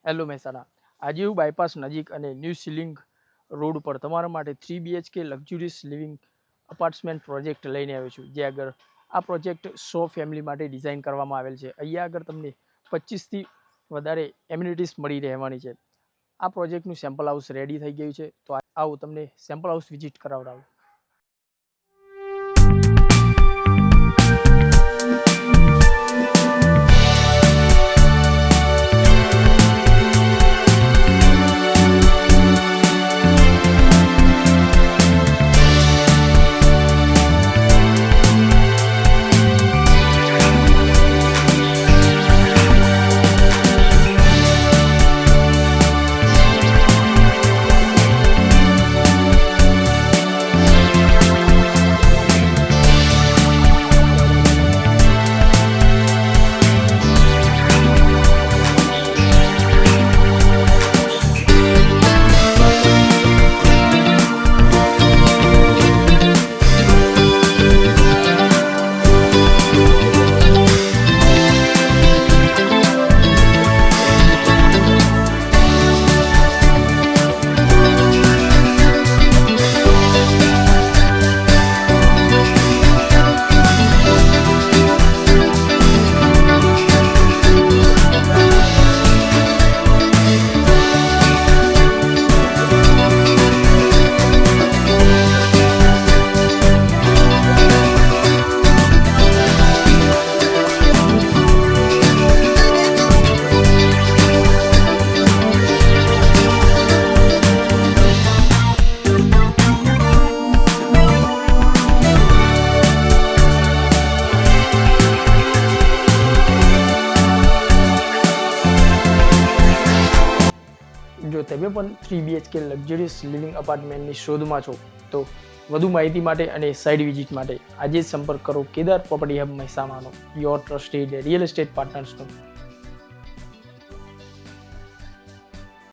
Hello Mehsana, આજે હું bypass નજીક અને ન્યૂ સિલિંગ રોડ પર તમારા માટે 3 BHK luxurious living apartment project લઈને આવ્યો છું. જે આગળ આ પ્રોજેક્ટ 100 ફેમિલી માટે ડિઝાઇન કરવામાં આવેલ છે. અહીંયા આગળ તમને 25થી વધારે એમ્યુનિટીઝ મળી રહેવાની છે. આ પ્રોજેક્ટનું સેમ્પલ હાઉસ રેડી થઈ ગયું છે, તો આવું તમને સેમ્પલ હાઉસ વિઝિટ કરાવડાવું. જો તમે પણ 3 BHK લક્ઝરિયસ લિવિંગ અપાર્ટમેન્ટની શોધમાં છો, તો વધુ માહિતી માટે અને સાઇટ વિઝિટ માટે આજે જ સંપર્ક કરો કેદાર પ્રોપર્ટી હબ મહેસાણાનો યોર ટ્રસ્ટેડ રિયલ એસ્ટેટ પાર્ટનર્સનો.